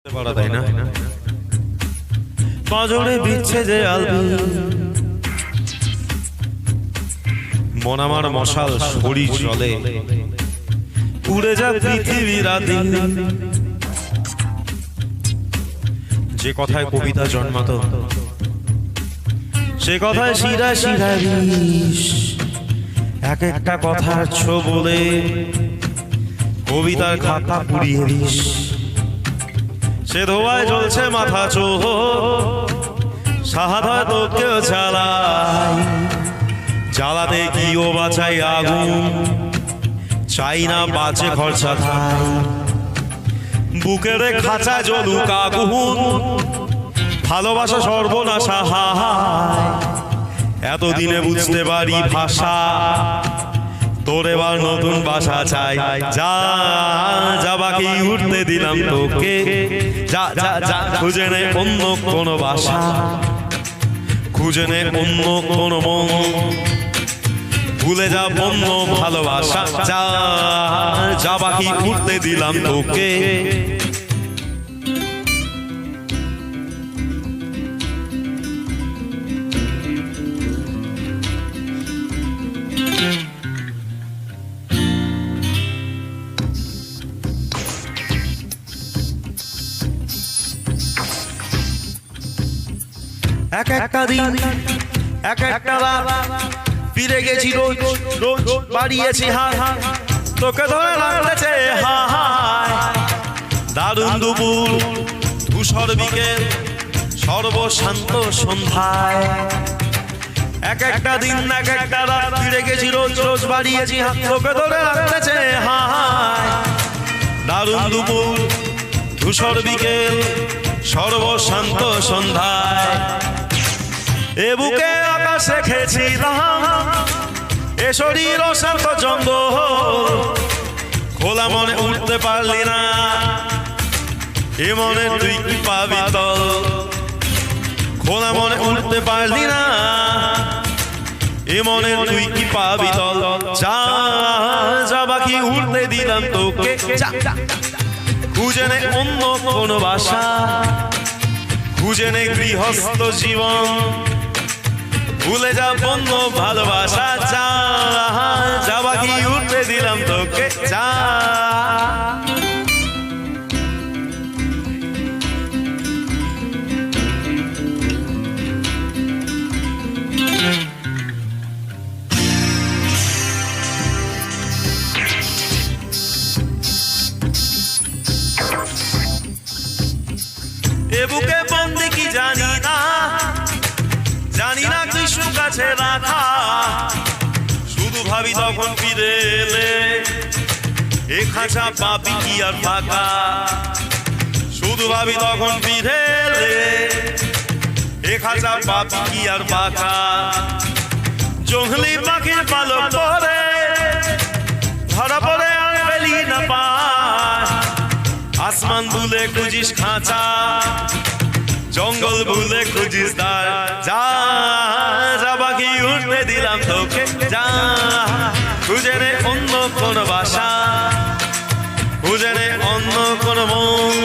তাই না? পাঁজরে বিচ্ছে যে আলবি মন আমার মশাল শরীর জলে উড়ে যা পৃথিবীর আদি। যে কথায় কবিতা জন্মাতো সে কথায় শিরা শিরা বিষ, এক একটা কথার বলে কবিতার খাতা পুড়িয়ে দিস। সে ধোয়ায় জ্বলছে মাথা চোহ সাহায্য তোকেও জ্বালাই, জ্বালাতে কি ও বাঁচাই আগুন, চাই না বাঁচে খরচা ধাই। বুকের খাঁচা জ্বলুক আগুন, ভালোবাসা সর্বনাশা হায়। এতদিনে বুঝতে পারি ভাষা, তোর এবার নতুন বাসা চাই। যা যা বাকি উঠতে দিলাম তোকে, যা যা যা খুঁজে নে অন্য কোনো বাসা, খুঁজে নে অন্য কোনো মন, ভুলে যা অন্য ভালোবাসা। যা যা বাকি উঠতে দিলাম তোকে। এক একটা দিন এক একটা রাত ফিরে গেছি রোজ রোজ, বাড়িয়েছি হাত তোকে ধরে লাগতেছে হায়। দারুণ দুপুর ধূসর বিকেল সর্বশান্ত সন্ধ্যায়, এক একটা দিন এক একটা রাত ফিরে গেছি রোজ রোজ, বাড়িয়েছি হাত তোকে ধরে লাগতেছে হায়। দারুণ দুপুর ধূসর বিকেল সর্বশান্ত সন্ধ্যায়, এ বুকে আকাশ রেখেছিলাম, এ শরীর অশান্ত জঙ্গল, খোলা মনে উঠতে পারলি না, এ মনে তুই কি পাবি তল। খোলা মনে উঠতে পারলি না, এ মনে তুই কি পাবি তল। যা যা বাকি উঠতে দিলাম তোকে, খুঁজে নে অন্য কোনো বাসা, খুঁজে নে গৃহস্থ জীবন, ভুলে যা বন্ধ ভালোবাসা। যা যা বাকি উঠতে দিলাম তোকে, যা। এ বুকে বন্দি কি জানি না, জানি না কিছু কাছে রাখা, শুধু ভাবি তখন ফিরে এলে এ খাঁচা পাবি কি আর ফাঁকা। শুধু ভাবি তখন ফিরে এলে এ খাঁচা পাবি কি আর ফাঁকা। জঙ্গলি পাখির পালক পরে ধরা পড়ে আর পেলি না পায়, আসমান ভুলে খুঁজিস খাঁচা, জঙ্গল ভুলে খুঁজিস তার। যা যা বাকি উঠতে দিলাম তোকে, যা খুঁজে নে অন্য কোনো বাসা, খুঁজে নে অন্য কোনো মন।